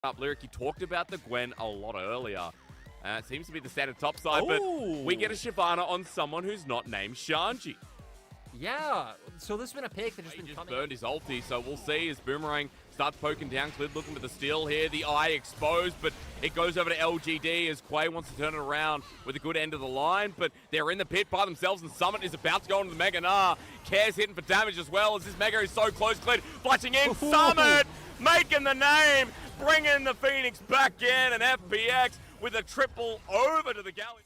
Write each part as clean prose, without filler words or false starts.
up Lyric, you talked about the Gwen a lot earlier. It seems to be the standard top side, but we get a Shyvana on someone who's not named Shanji. Yeah, so this has been a pick that has He been just coming. burned his ulti, so we'll see as Boomerang starts poking down. Clid looking for the steal here. The eye exposed, but it goes over to LGD as Quay wants to turn it around with a good end of the line, but they're in the pit by themselves, and Summit is about to go into the Mega Gnar. Care's hitting for damage as well as this Mega is so close. Clid flashing in. Summit making the name, bringing the Phoenix back in, and FPX with a triple over to the galley.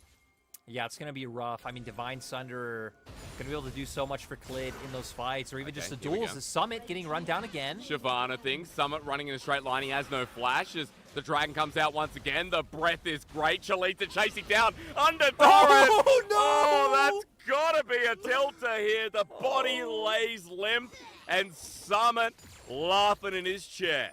Yeah, it's going to be rough. I mean, Divine Sunder going to be able to do so much for Clid in those fights, or even just the duels. The Summit getting run down again. Shyvana thing. Summit running in a straight line. He has no flash as the Dragon comes out once again. The breath is great. Chalita chasing down under turret. Oh, no! Oh, that's got to be a tilter here. The body lays limp, and Summit laughing in his chair.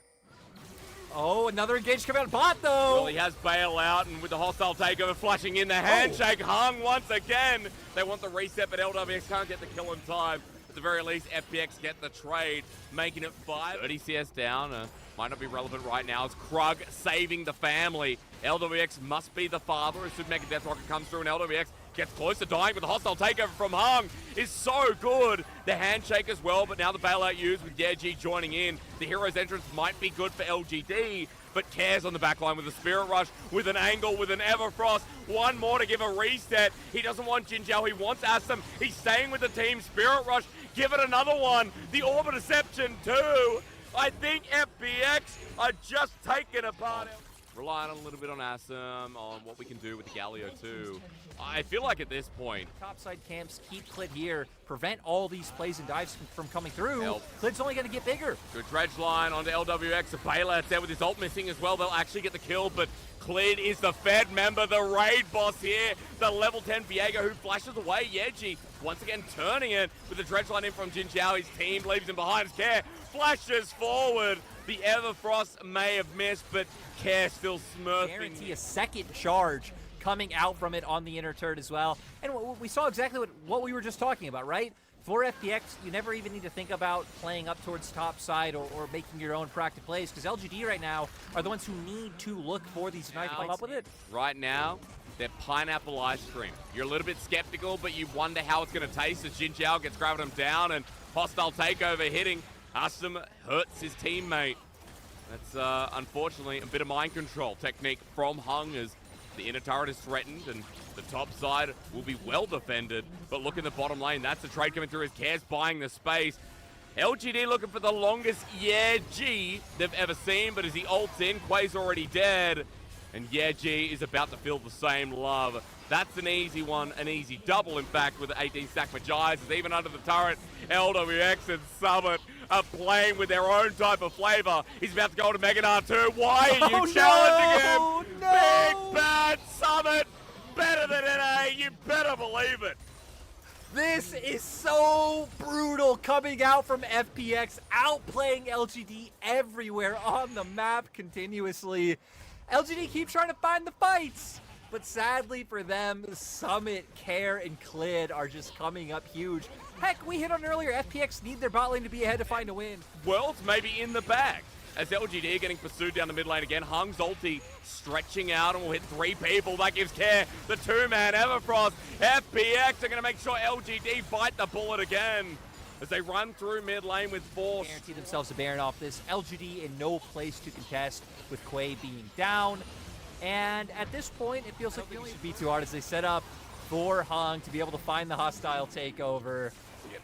Oh, another engage coming out bot, though. Well, he has bail out, and with the hostile takeover flashing in, the handshake hung once again. They want the reset, but LWX can't get the kill in time. At the very least, FPX get the trade, making it 5. 30 CS down. Might not be relevant right now. It's Krug saving the family. LWX must be the father as Super Mega Death Rocket comes through, and LWX gets close to dying, but the hostile takeover from Hung is so good. The handshake as well, but now the bailout used with Yeji joining in. The hero's entrance might be good for LGD, but Cares on the backline with a Spirit Rush, with an angle, with an Everfrost. One more to give a reset. He doesn't want Jinjiao, he wants Asum. He's staying with the team. Spirit Rush, give it another one. The Orbit Deception too. I think FPX are just taking apart. Relying a little bit on Asum, on what we can do with the Galio too. I feel like at this point, Topside camps keep Clid here, prevent all these plays and dives from coming through. Help. Clid's only going to get bigger. Good dredge line onto LWX. A bailout's there with his ult missing as well. They'll actually get the kill, but Clid is the Fed member, the raid boss here. The level 10 Viego who flashes away Yeji. Once again turning it with the dredge line in from Jinjiao. His team leaves him behind. His Care flashes forward. The Everfrost may have missed, but Care still smurfing. Guarantee a second charge coming out from it on the inner turret as well. And we saw exactly what we were just talking about, right? For FPX, you never even need to think about playing up towards top side or making your own proactive plays, because LGD right now are the ones who need to look for these knife to come up with it. Right now, they're pineapple ice cream. You're a little bit skeptical, but you wonder how it's going to taste as Jinjiao gets grabbing him down and hostile takeover hitting. Asum hurts his teammate. That's unfortunately a bit of mind control technique from Hung as the inner turret is threatened and the top side will be well defended. But look in the bottom lane, that's the trade coming through as Cares buying the space. LGD looking for the longest Yeji they've ever seen, but as he ults in, Quay's already dead. And Yeji is about to feel the same love. That's an easy one, an easy double, in fact, with the 18 stack Magi's. As even under the turret, LWX and Summit are playing with their own type of flavor. He's about to go to Mega Gnar too. Why are you challenging him? No! Big bad Summit, better than NA, you better believe it. This is so brutal coming out from FPX, outplaying LGD everywhere on the map continuously. LGD keeps trying to find the fights, but sadly for them, Summit, Care, and Clid are just coming up huge. Heck, we hit on earlier, FPX need their bot lane to be ahead to find a win. Worlds maybe in the bag. As LGD are getting pursued down the mid lane again. Hung's ulti stretching out and will hit 3 people. That gives Care the 2-man Everfrost. FPX are going to make sure LGD bite the bullet again as they run through mid lane with force. Guarantee themselves a Baron off this. LGD in no place to contest with Quay being down. And at this point, it feels like it should be too hard as they set up for Hung to be able to find the hostile takeover.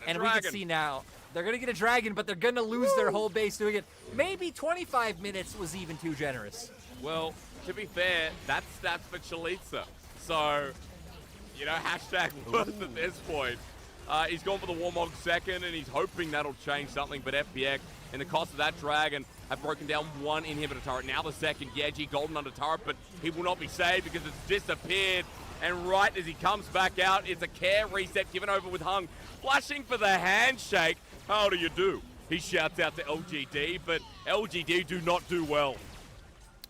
And we can see now, they're going to get a dragon, but they're going to lose their whole base doing it. Maybe 25 minutes was even too generous. Well, to be fair, that's stats for Chalita. So, you know, hashtag worth at this point. He's gone for the Warmog second, and he's hoping that'll change something, but FPX, in the cost of that dragon, have broken down 1 inhibitor turret. Now the second, Yeji golden under turret, but he will not be saved because it's disappeared. And right as he comes back out, it's a Care reset given over with Hung. Flashing for the handshake. How do you do? He shouts out to LGD, but LGD do not do well.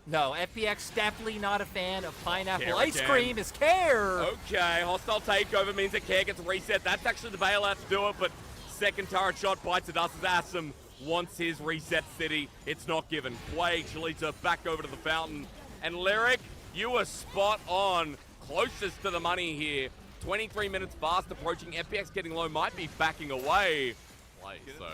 No, FPX definitely not a fan of pineapple Care ice again. cream is Care. Okay, hostile takeover means that Care gets reset. That's actually the bailout to do it, but second turret shot bites at us as Asum wants his reset city. It's not given. Quake, Shalita back over to the fountain. And Lyric, you were spot on. Closest to the money here. 23 minutes fast approaching. FPX getting low, might be backing away. So,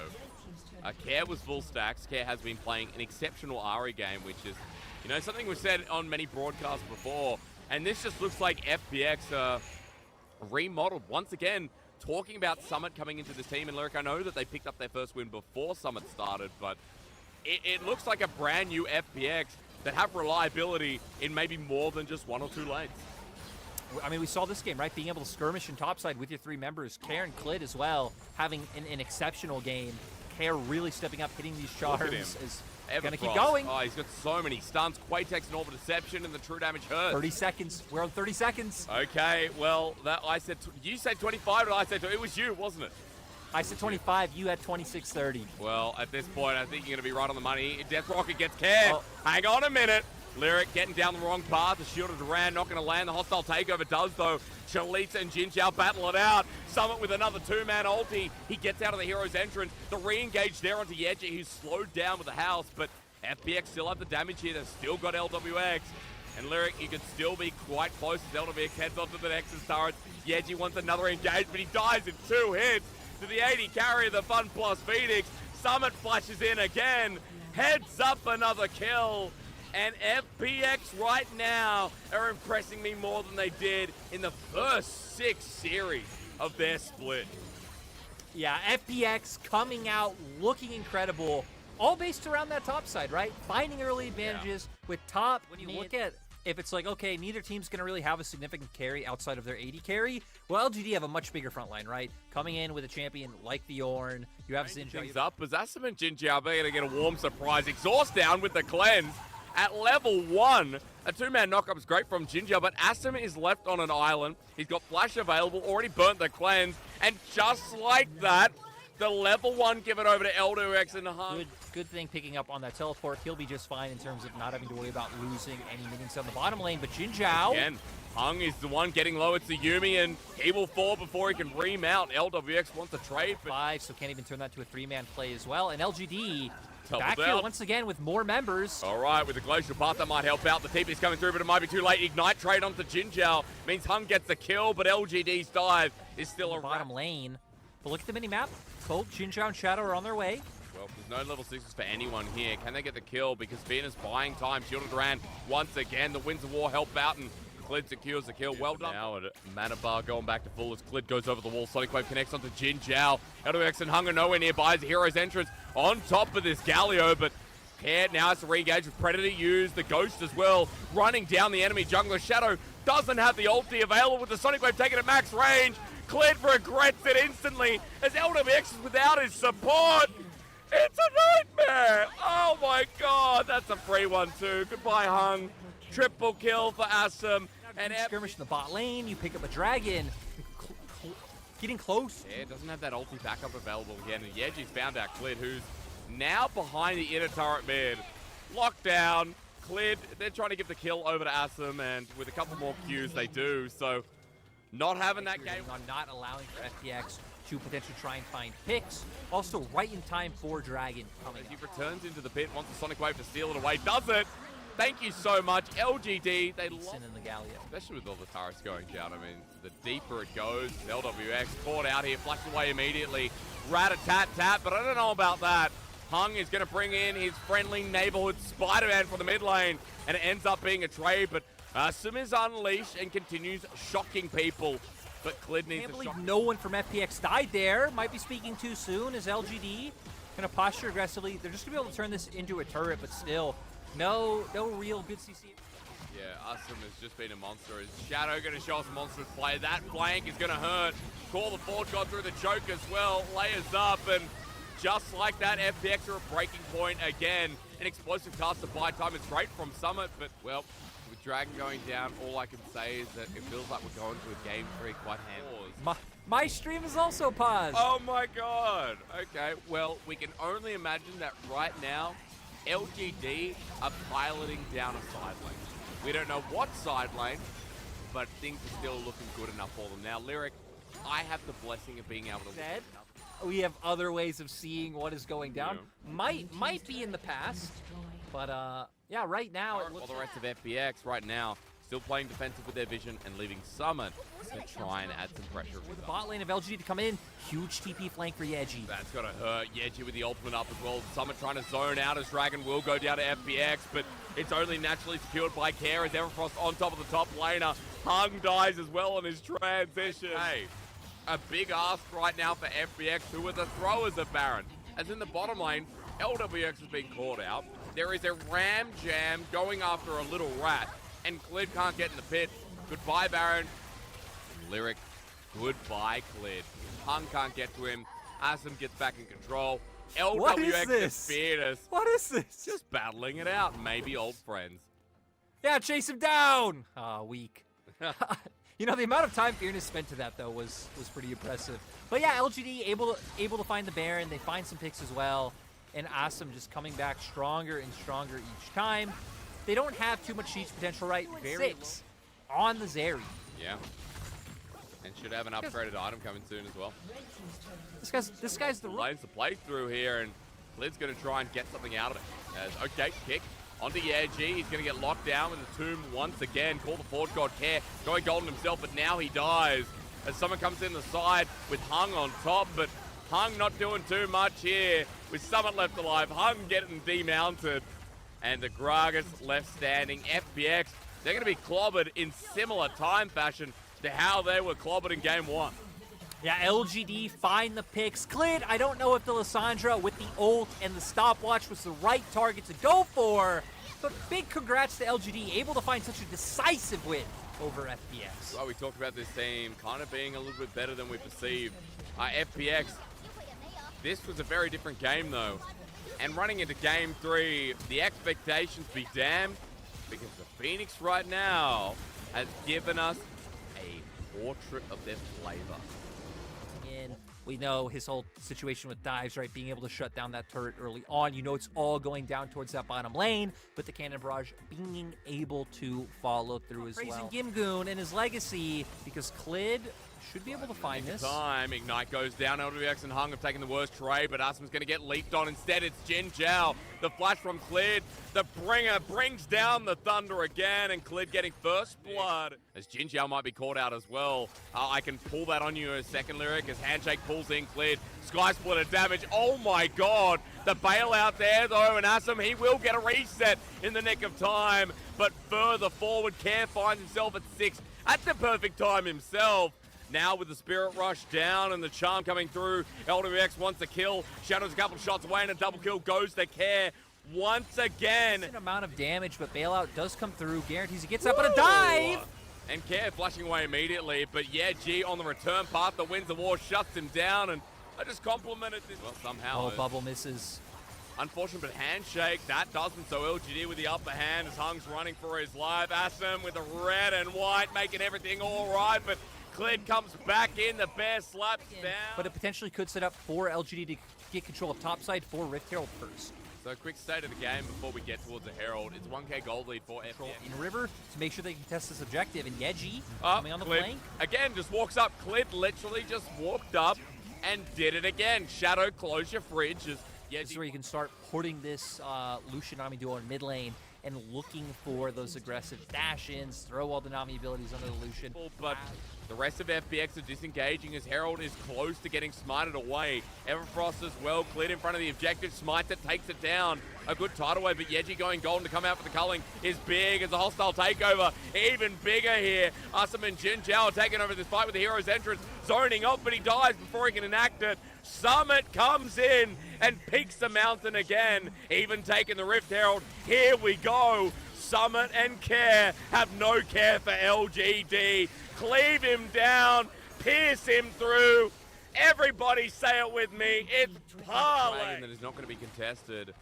Care was full stacks. Care has been playing an exceptional Ari game, which is, you know, something we've said on many broadcasts before. And this just looks like FPX remodeled once again. Talking about Summit coming into this team, and Lyric, I know that they picked up their first win before Summit started, but it looks like a brand new FPX that have reliability in maybe more than just one or two lanes. I mean, we saw this game, right? Being able to skirmish in topside with your three members. Care and Clid as well, having an exceptional game. Care really stepping up, hitting these charms. Is going to keep going. Oh, he's got so many stuns. Quake takes an Orb of Deception, and the true damage hurts. 30 seconds. We're on 30 seconds. Okay, well, that I said you said 25, and I said it was you, wasn't it? I said 25. You had 26-30. Well, at this point, I think you're going to be right on the money. Death Rocket gets Care. Oh. Hang on a minute. Lyric getting down the wrong path. The Shield of Duran not going to land. The hostile takeover does, though. Shalita and Jinjiao battle it out. Summit with another two-man ulti. He gets out of the hero's entrance. The re-engage there onto Yeji, who's slowed down with the house, but FPX still have the damage here. They've still got LWX. And Lyric, you could still be quite close as LWX heads onto the Nexus turret. Yeji wants another engage, but he dies in 2 hits. To the 80 carry, the Fun Plus Phoenix. Summit flashes in again. Heads up another kill. And FPX right now are impressing me more than they did in the first 6 series of their split. Yeah, FPX coming out looking incredible, all based around that top side, right? Finding early advantages with top. When you look at, if it's like, okay, neither team's going to really have a significant carry outside of their 80 carry, well, LGD have a much bigger front line, right? Coming in with a champion like the Ornn, you have Zinja. Things up, as Asim and Jinjiao are going to get a warm surprise. Exhaust down with the cleanse. At level 1, a two-man knockup is great from Jinjiao, but Asim is left on an island. He's got flash available, already burnt the cleanse, and just like that, the level 1 given over to LWX and Hung. Good thing picking up on that teleport. He'll be just fine in terms of not having to worry about losing any minions on the bottom lane, but Jinjiao. Again, Hung is the one getting low. It's the Yuumi, and he will fall before he can remount. LWX wants to trade. But 5, so can't even turn that to a 3-man play as well, and LGD double back down here once again with more members. All right, with the Glacial Path, that might help out. The TP is coming through, but it might be too late. Ignite trade onto Jinjiao means Hung gets the kill, but LGD's dive is still a bottom lane. But look at the mini-map. Colt, Jinjiao, and Shadow are on their way. Well, there's no level 6s for anyone here. Can they get the kill? Because Venus buying time. Shield of Duran once again. The Winds of War help out, and Clid secures the kill. Well done. Now, Mana Bar going back to full as Clid goes over the wall. Sonic Wave connects onto Jinjiao. LWX and Hung are nowhere nearby as the hero's entrance on top of this Galio, but Care now has to re-engage with Predator used. The Ghost as well, running down the enemy jungler. Shadow doesn't have the ulti available with the Sonic Wave taken at max range. Clid regrets it instantly as LWX is without his support. It's a nightmare. Oh my god, that's a free one too. Goodbye, Hung. Triple kill for Asim. And skirmish in the bot lane, you pick up a dragon. Getting close. Yeah, doesn't have that ulti backup available again. And Yeji's found out Clid, who's now behind the inner turret mid. Lockdown. Clid, they're trying to give the kill over to Asim, and with a couple more Qs, they do. So, not having that game. On not allowing for FPX to potentially try and find picks. Also, right in time for Dragon coming He returns into the pit, wants the Sonic Wave to steal it away. Does it? Thank you so much. LGD, they lost. In the Gallia. Especially with all the turrets going down. I mean, the deeper it goes, LWX caught out here, flashed away immediately. Rat-a-tat-tat, but I don't know about that. Hung is going to bring in his friendly neighborhood Spider-Man for the mid lane, and it ends up being a trade, but Sim is unleashed and continues shocking people. But Clid needs I can't believe no one from FPX died there. Might be speaking too soon as LGD going to posture aggressively. They're just going to be able to turn this into a turret, but still, no real good CC. Yeah, Asim has just been a monster. Is Shadow going to show us a monstrous play? That flank is going to hurt. Call the Forge God through the choke as well. Layers up, and just like that, FPX are a breaking point again. An explosive cast to buy time. It's great from Summit, but, well, with Dragon going down, all I can say is that it feels like we're going to a game 3 quite handily. My stream is also paused. Oh my god. Okay, well, we can only imagine that right now, LGD are piloting down a side lane. We don't know what side lane, but things are still looking good enough for them. Now, Lyric, I have the blessing of being able to... we have other ways of seeing what is going down. Might be in the past, but yeah, right now it looks. While the rest of FPX right now still playing defensive with their vision and leaving Summit to try and add some pressure. With the bot lane of LGD to come in, huge TP flank for Yeji. That's gonna hurt. Yeji with the ultimate up as well. Summit trying to zone out as Dragon will go down to FPX, but it's only naturally secured by Care as Everfrost on top of the top laner. Hung dies as well on his transition. Hey, a big ask right now for FPX, who are the throwers of Baron. As in the bottom lane, LWX has been caught out. There is a ram jam going after a little rat, and Clid can't get in the pit. Goodbye, Baron. Lyric, goodbye, Clid. Hung can't get to him. Asum gets back in control. LWX defeated us. What is this? Just battling it out. Maybe old friends. Yeah, chase him down. Weak. You know, the amount of time Fearness spent to that, though, was pretty impressive. But yeah, LGD able to find the Baron. They find some picks as well. And Asum just coming back stronger and stronger each time. They don't have too much siege potential, right? 6 on the Zeri. Yeah. And should have an upgraded item coming soon as well. This guy's the lanes to play through here, and Lid's going to try and get something out of it. As, okay, kick onto Yeji. He's going to get locked down with the tomb once again. Call the Forge God Care. Going golden himself, but now he dies. As someone comes in the side with Hung on top, but Hung not doing too much here. With Summit left alive, Hung getting demounted. And the Gragas left standing. FPX, they're going to be clobbered in similar time fashion to how they were clobbered in game 1. Yeah, LGD find the picks. Clid, I don't know if the Lissandra with the ult and the stopwatch was the right target to go for, but big congrats to LGD, able to find such a decisive win over FPX. Well, we talked about this team kind of being a little bit better than we perceived. FPX, this was a very different game though. And running into game 3, the expectations be damned, because the Phoenix right now has given us a portrait of their flavor. We know his whole situation with dives, right? Being able to shut down that turret early on. You know it's all going down towards that bottom lane, but the Cannon Barrage being able to follow through as well. Praising Gimgoon and his legacy, because Clid should be able to find this. Ignite goes down. LWX and Hung have taken the worst trade, but Asum's going to get leaped on. Instead, it's Jin Zhao. The flash from Clid. The bringer brings down the thunder again, and Clid getting first blood. As Jin Zhao might be caught out as well. I can pull that on you in a second, Lyric, as Handshake pulls in Clid. Sky Splitter damage. Oh my god. The bailout there, though, and Asum, he will get a reset in the nick of time. But further forward, Care finds himself at 6 at the perfect time himself. Now with the Spirit Rush down and the Charm coming through, LWX wants a kill. Shadow's a couple shots away and a double kill goes to Care once again. An amount of damage, but bailout does come through. Guarantees he gets up on a dive. And Care flashing away immediately, but yeah, G on the return path that wins the war, shuts him down, and I just complimented this. Well, somehow. Oh, bubble misses. Unfortunate, but Handshake, that doesn't. So LGD with the upper hand as Hung's running for his life. Asum with the red and white, making everything all right, but Clid comes back in, the bear slaps down. But it potentially could set up for LGD to get control of topside for Rift Herald first. So a quick state of the game before we get towards the Herald. It's 1k gold lead for FPX. In River to make sure they can test this objective. And Yeji coming on the flank. Again, just walks up. Clid literally just walked up and did it again. Shadow, close your fridge. As this is where you can start putting this Lucian Nami duo in mid lane and looking for those aggressive dash-ins, throw all the Nami abilities onto the Lucian. But the rest of FPX are disengaging as Herald is close to getting smited away. Everfrost as well, cleared in front of the objective. Smites it, takes it down. A good tidal wave, but Yeji going golden to come out for the culling is big as a hostile takeover. Even bigger here. Asum and Jin Zhao are taking over this fight with the hero's entrance. Zoning off, but he dies before he can enact it. Summit comes in and peaks the mountain again. Even taking the Rift Herald. Here we go. Summit and Care have no care for LGD. Cleave him down, pierce him through. Everybody say it with me. It's parlay. That is not going to be contested.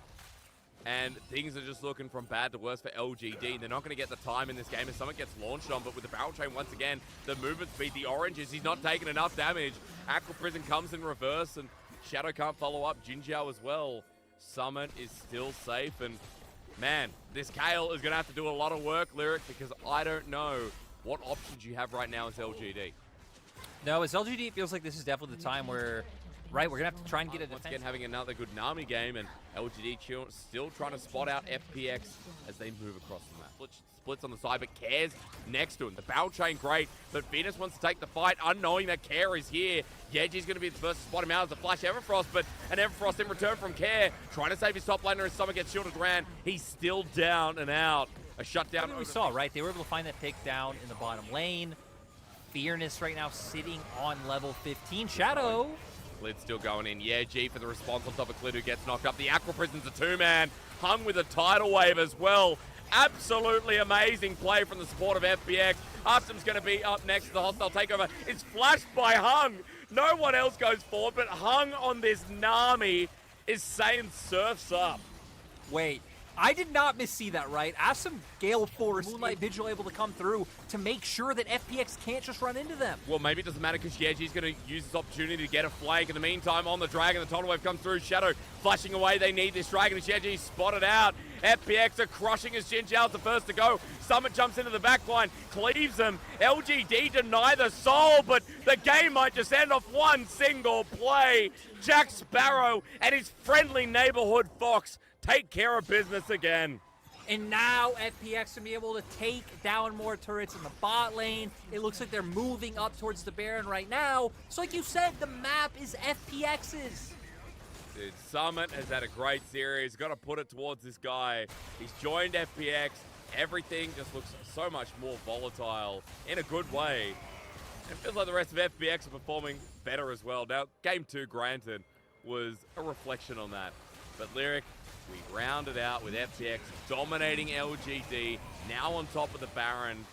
And things are just looking from bad to worse for LGD. They're not going to get the time in this game as Summit gets launched on, but with the barrel chain once again, the movement speed, the oranges, he's not taking enough damage. Aqua Prison comes in reverse, and Shadow can't follow up. Jin Zhao as well. Summit is still safe, and man, this Kale is going to have to do a lot of work, Lyric, because I don't know what options you have right now as LGD. No, as LGD, it feels like this is definitely the time where Right, we're going to have to try and get a Once defense. again, having another good Nami game, and LGD still trying to spot out FPX as they move across the map. Splits on the side, but Care's next to him. The barrel chain, great, but Venus wants to take the fight, unknowing that Care is here. Yeji's going to be the first to spot him out as a flash Everfrost, but an Everfrost in return from Care, trying to save his top laner as someone gets shielded ran. He's still down and out. A shutdown. We saw, right? They were able to find that pick down in the bottom lane. Fearness right now sitting on level 15. Shadow. Lid still going in. Yeah, G for the response on top of Clid, who gets knocked up. The Aqua Prison's a two-man. Hung with a tidal wave as well. Absolutely amazing play from the support of FPX. Arsum's going to be up next to the hostile takeover. It's flashed by Hung. No one else goes forward, but Hung on this Nami is saying surf's up. Wait. I did not missee that, right? Awesome Gale Force, Moonlight Vigil able to come through to make sure that FPX can't just run into them. Well, maybe it doesn't matter because Yeji's going to use this opportunity to get a flank. In the meantime, on the Dragon, the tidal wave comes through. Shadow flashing away. They need this Dragon as Yeji spotted out. FPX are crushing as Jin Zhao's the first to go. Summit jumps into the backline, cleaves them. LGD deny the soul, but the game might just end off one single play. Jack Sparrow and his friendly neighborhood Fox take care of business again. And now FPX will be able to take down more turrets in the bot lane. It looks like they're moving up towards the Baron right now. So like you said, the map is FPX's. Dude, Summit has had a great series. Got to put it towards this guy. He's joined FPX. Everything just looks so much more volatile in a good way. It feels like the rest of FPX are performing better as well. Now, Game 2, granted, was a reflection on that. But Lyric, we rounded out with FPX dominating LGD, now on top of the Baron.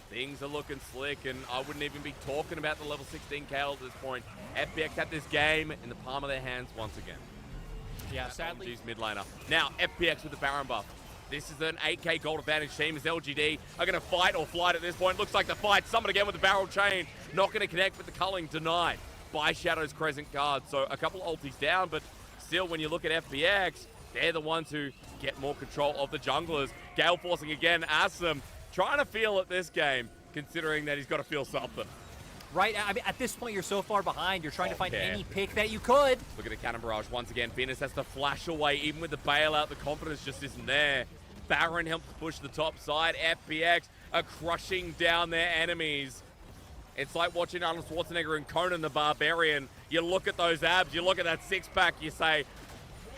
Things are looking slick, and I wouldn't even be talking about the level 16 KL at this point. FPX had this game in the palm of their hands once again. Yeah, sadly. LG's mid laner. Now, FPX with the Baron buff. This is an 8k gold advantage team as LGD are going to fight or flight at this point. Looks like the fight. Summon again with the barrel chain. Not going to connect with the culling, denied by Shadow's Crescent Guard. So a couple ultis down, but still, when you look at FPX, they're the ones who get more control of the junglers. Gale forcing again, Asum trying to feel at this game, considering that he's got to feel something. Right, I mean, at this point, you're so far behind. You're trying to find any pick that you could. Look at the cannon barrage once again. Venus has to flash away, even with the bailout. The confidence just isn't there. Baron helps push the top side. FPX are crushing down their enemies. It's like watching Arnold Schwarzenegger and Conan the Barbarian. You look at those abs, you look at that six-pack, you say,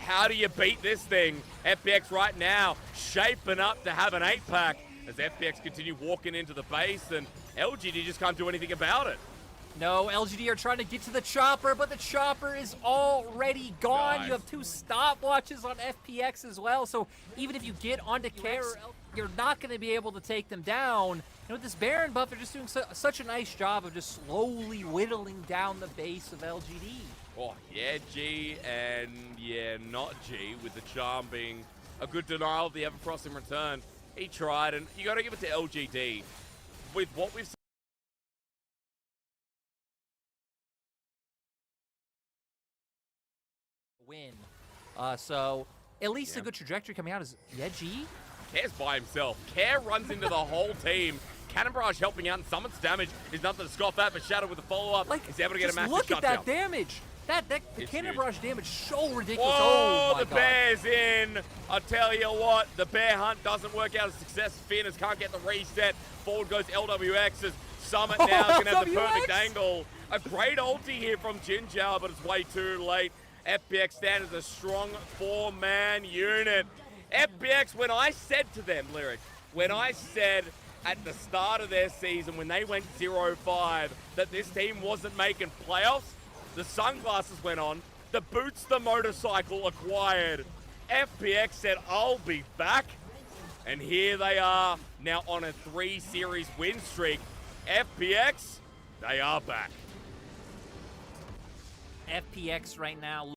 how do you beat this thing? FPX right now shaping up to have an 8-pack as FPX continue walking into the base, and LGD just can't do anything about it. No, LGD are trying to get to the chopper, but the chopper is already gone. Nice. You have 2 stopwatches on FPX as well, so even if you get onto Care, you're not going to be able to take them down. And with this Baron buff, they're just doing such a nice job of just slowly whittling down the base of LGD. Oh, yeah, G, and yeah, not G, with the charm being a good denial of the Everfrost in return. He tried, and you got to give it to LGD. With what we've seen, win. So at least a good trajectory coming out is Yeji. Care's by himself. Care runs into the whole team. Cannon Barrage helping out, and Summon's damage is nothing to scoff at, but Shadow with the follow-up is able to get a massive look at shutdown. that damage. The Cannon Barrage damage so ridiculous. Whoa, oh my the God. Bear's in. I tell you what, the Bear Hunt doesn't work out as a success. Fearness can't get the reset. Forward goes LWX as Summit now is going to have the perfect angle. A great ulti here from Jin Zhao, but it's way too late. FPX stand as a strong 4-man unit. FPX, when I said to them, Lyric, when I said at the start of their season, when they went 0-5, that this team wasn't making playoffs, the sunglasses went on, the boots the motorcycle acquired. FPX said, I'll be back. And here they are, now on a 3-series win streak. FPX, they are back. FPX right now